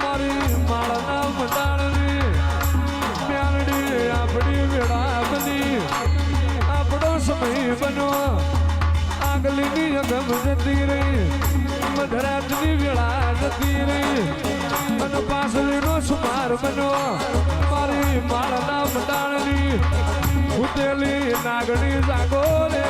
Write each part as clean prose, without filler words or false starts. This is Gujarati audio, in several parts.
મારી માળના મંડાણની મ્યાલડી આપણી વેળા બની આપણો સમય બન્યો આગલીની અગમ જતી રહી મધરાતની વેળા જતી રહી અને પાસળીનો સુમાર બન્યો મારી માળના મંડાણની ઉતેલી નાગણી જાગો રે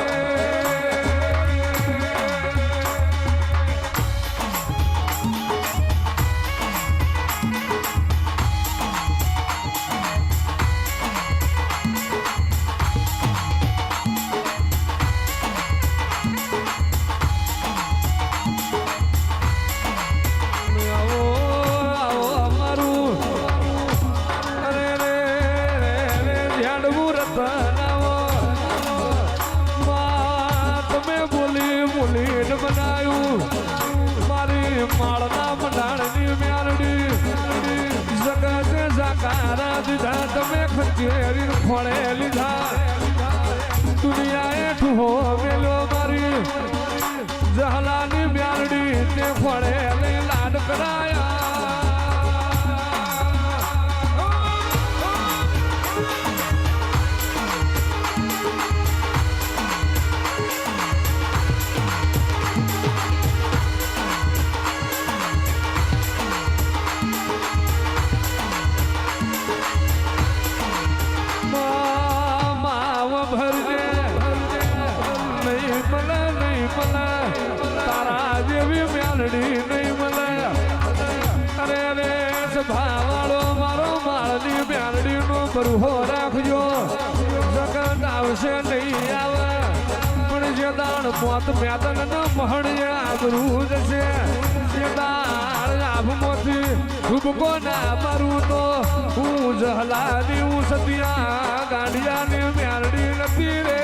માળના મંડાણની મ્યાલડી જગતે જાકારા દીધા તમે ખંચેરી ફળે લીધા દુનિયાએ ઠુહો મેલો મારી જહલાની મ્યાલડી તે ફળે લઈ લાડ કરાયા તારા જેવી મ્યાલડી નહીં મળે અરે રે સભાવાળો મારો માળની મ્યાલડી નો બરહો રાખજો જગત આવશે નહીં આવે પણ જે દાણ પોત મેદન ન મહણીએ આબરું જશે જે દાણ આભમાંથી ડૂબકો ના મારું તો હું જહલાની હું સતિયા ગાંડિયાની મ્યાલડી નથી રે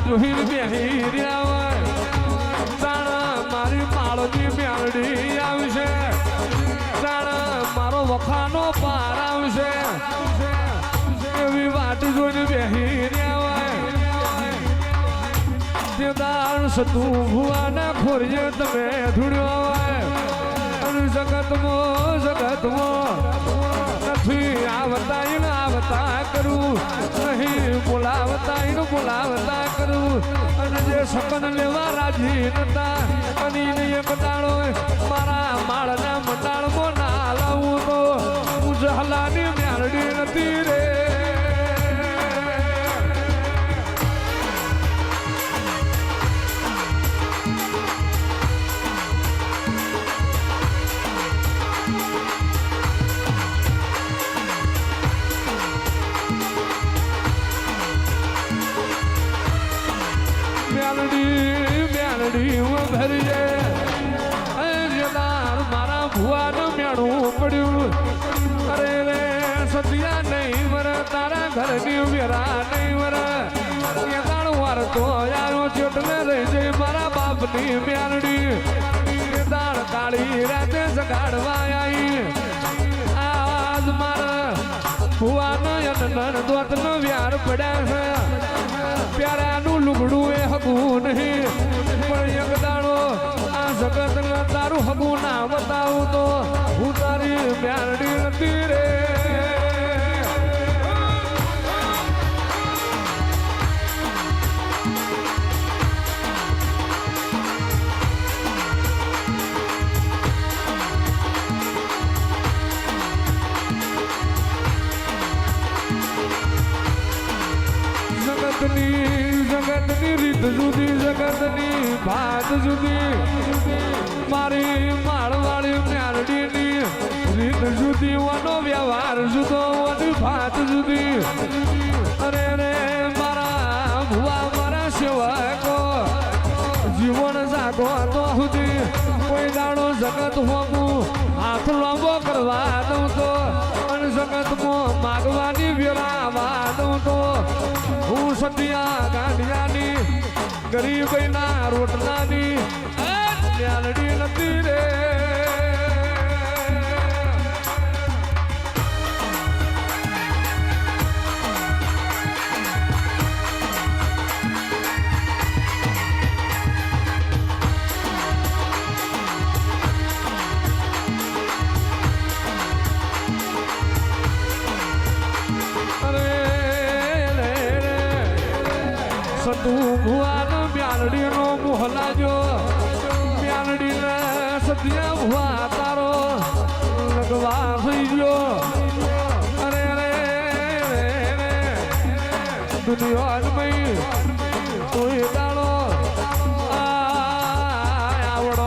જોહીર બેહી રહ્યા તાણા મારી માળની મ્યાલડી આવશે તાણા મારો વખાનો પાર આવશે એવી વાટ જોઈને બેહી રહ્યા દાણ સતું ભુવાના ખોરીએ તમે ધૂળ્યો અને જગતમાં નથી આવતા કરું નહીં બોલાવતા કરું અને જે સકન લેવા રાજી નતા અને એક દાડો મારા માળના મંડાળમાં ના લાવું તો હું જહલાની મ્યાલડી નથી રે મ્યાલડી ભરીએ મારા ભુવાનું મેળું પડ્યું અરે રે સતિયા નહીં મર તારા ઘરની વેરા નહીં મર એ દાણ વાર તો આવ્યો ચેટલે રહી જઈ મારા બાપની મ્યાલડી એ દાણ કાળી રાતે જગાડવા આવી આજ મારા ભુવાનો દોતનો વ્યાર પડ્યા છે પ્યારાનું લુગડું એ હગું નહીં પણ એક દાડો આ જગત તારું હગું ના બતાવું તો હું તારી મ્યાલડી નથી રે જગતની રીત જુદી જગતની ભાત જુદી મારી માળવાળી મ્યાલડીની રીત જુદી વાનો વ્યવહાર જુદો વાની ભાત જુદી અરે રે મારા ભુવા મારા સેવકો જીવન જાગો તો સુધી જગત હોમું હાથ લાંબો કરવા દઉં તો અને જગતમાં માગવાની વેરાવા દઉં તો હું સદિયા ગાંડિયાની ગરીબના રોટલાની ન્યાલડી નથી રે તું ભુવાન મ્યાલડી નો મોહલાજો મ્યાલડી ને સદિયા ભુવા તારો લગવા થઈ ગયો અરે રે દુનિયા કોઈ દાડો આવડો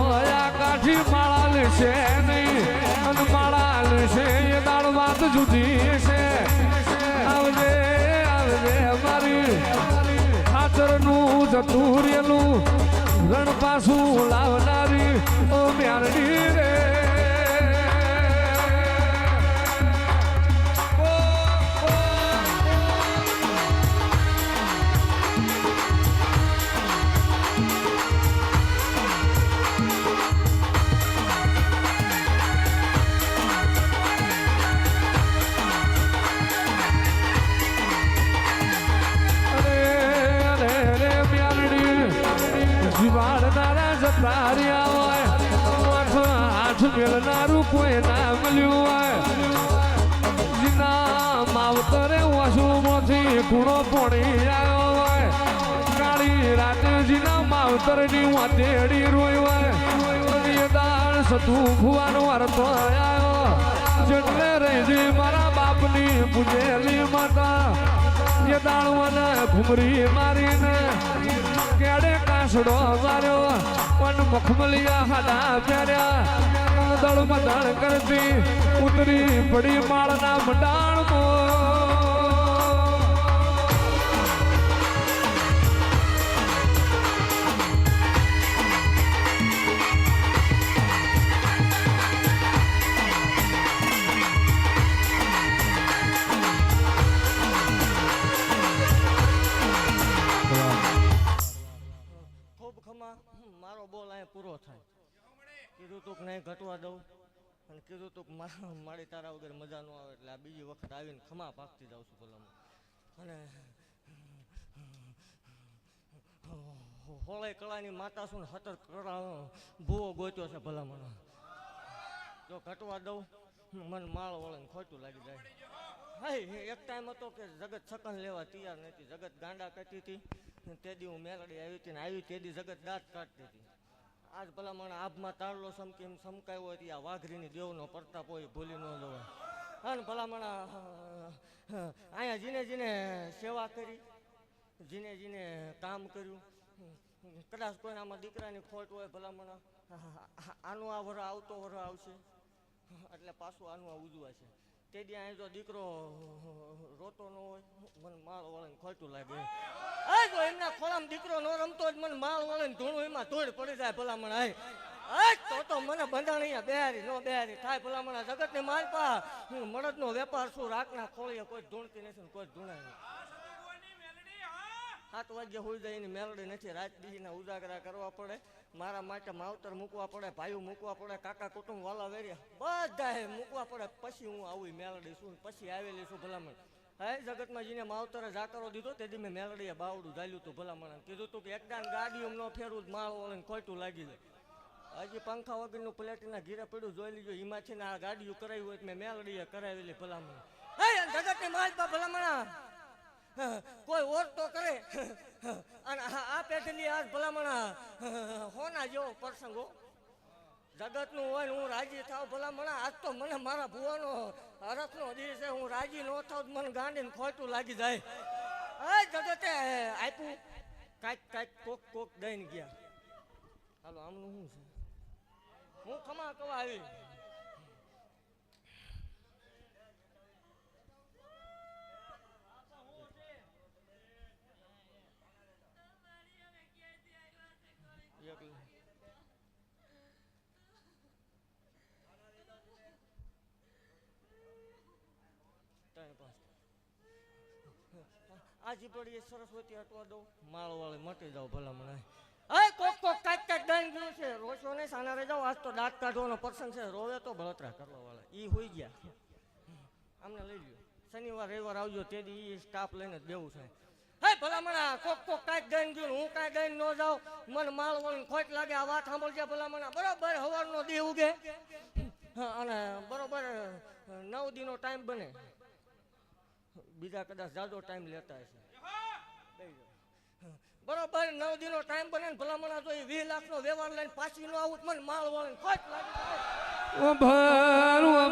કાઠી માળા લેશે નહીં અને માળા લેશે એ દાડ વાત જુદી છે આવજે આવજે મારી ખાતરનું જતું રેલું રણ પાછું લાવનારી ઓ મ્યાલડી રે જીવાડનારા જતા રહ્યા હોય હાથ મેળનારું કોઈ ના મળ્યું હોય જીના માવતરે વાસુમાંથી ખૂણો પોણી આવ્યો હોય કાળી રાતે જીના માવતરની વાતેડી રોઈ હોય દાળ સતું ભુવાનો અર્થ આવ્યો જેટલે રહી મારા બાપની પૂજેલી માતા એ દાળવાને ઘુમરી મારીને કેડે કાસડો માર્યો પણ મખમલિયા હાડા પહેર્યા દળમાં દળ કરતી ઉતરી પડી માળના મંડાણમાં મારો બોલ અહીંયા પૂરો થાય કીધું તું નહીં ઘટવા દઉં અને કીધું તું મારી તારા વગર મજા ન આવે એટલે આ બીજી વખત આવીને ખમા પાકતી જાઉં છું ભલામાં અને હોળાઈ કળાની માતા શું 17 કળા ભૂવો ગોત્યો છે ભલામણ જો ઘટવા દઉં મને માળ વળે ખોટું લાગી જાય હા એક ટાઈમ હતો કે જગત છકન લેવા તૈયાર નથી જગત ગાંડા કરતી હતી તે દી હું મેલડી આવી હતી ને આવી તે દી જગત દાંત કાઢતી હતી આજ ભલામણ આભમાં તાળલો સમકીને સમકાયો હોય આ વાઘરીની દેવનો પ્રતાપ હોય ભૂલી ન જવાય અને ભલામણ અહીંયા જીને જીને સેવા કરી જીને જીને કામ કર્યું કદાચ કોઈને આમાં દીકરાની ખોટ હોય ભલામણ આનું આ વર આવતો વર આવશે એટલે પાછું આનું આ ઉજવાશે તે દી અહીં જો દીકરો રોતો ન હોય મને માળ વળે ખોટું લાગે જો એમના ખોળામાં દીકરો ન રમતો જ મને માળ વળે ધૂણું એમાં ધોડ પડી જાય ભલામણ તો મને બંધાણ અહીંયા બેહારી નો બેહારી થાય ભલામણ જગતને માલપા હું મળદનો વેપાર છું રાખના ખોળીએ કોઈ ધૂણતી નથી કોઈ ધૂણાય નહીં 7 વાગ્યા હોઈ જાય એની મેલડી નથી રાત દીના ઉજાગરા કરવા પડે મારા માટે માવતર મૂકવા પડે ભાઈઓ મૂકવા પડે કાકા કુટુંબ વાલા વેર્યા બધા મૂકવા પડે પછી હું આવું મેલડી છું પછી આવેલી છું ભલામણ હે જગતમાં જીને માવતરે જાકરો દીધો તેથી મેં મેલડીએ બાવડું ઝાલ્યું હતું ભલામણ કીધું તું કે એકદાન ગાડીઓ ન ફેરવું માળ વળીને ખોટું લાગી જાય હજી પંખા વગરનું પ્લેટના ઘીરે પડ્યું જોઈ લીધું એમાંથી ને આ ગાડીઓ કરાવી હોય મેં મેલડીએ કરાવેલી ભલામણ હે જગતની માલપા ભલામણ કોઈ ઓરતો કરે અને આ પેઢીની આજ ભલામણ હોના જેવો પ્રસંગો જગતનું હોય હું રાજી થાવ ભલામણ આજ તો મને મારા ભુવાનો હરખનો દિવસે હું રાજી ન થાવ મને ગાંડીને ખોટું લાગી જાય જગતે આપ્યું કાંઈક કોક દઈને ગયા હાલો આમનું શું છે હું ખમા કવા આવી આજી પડી સરસ્વતી હટવા દઉં માળ વાળી મટી જાવ ભલા મને એ કોક કાંઈક દઈ ગયું છે રોશો ને સાના રહી જાવ આજ તો દાંત કાઢવાનો પ્રસંગ છે રોવે તો બળતરા કરવા વાળા ઈ હોઈ ગયા આમને લઈ લ્યો શનિવાર રવિવાર આવજો તે દી સ્ટાફ લઈને જ દેવું છે હે ભલા મને કોક કાંઈક દઈને ગયું હું કાંઈ દઈને ન જાઉં મને માળ વાળીને ખોટ લાગે આ વાત સાંભળજે ભલા મને બરોબર હવારનો દી ઉગે અને બરોબર 9 દીનો ટાઈમ બને બીજા કદાચ જાજો ટાઈમ લેતા હશે બરોબર 9 દીનો ટાઈમ બને ને ભલામણા જો 20 લાખનો વ્યવહાર લઈને પાછી ન આવું મને માળ વાળીને ખોટ લાગે ઓ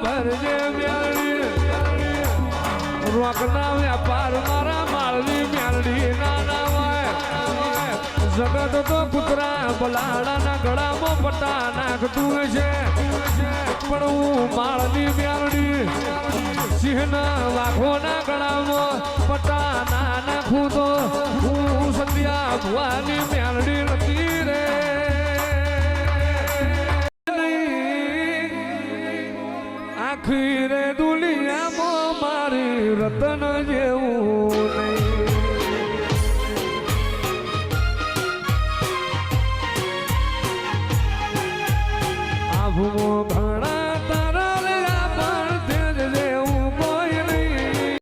ભરજે મ્યાલડી રોકના વ્યાપાર મારા માળની મ્યાલડી ના હોય જગત તો કૂતરા બલાડાના ગળામાં પટા નાખતું છે પણ હું માળની મ્યાલડી સિંહના વાઘોના ગળામાં પટા ના નાખું તો હું સત્યા ભુવાની મ્યાલડી નથી રે આખી રે દુનિયામાં મારી રતન જેવું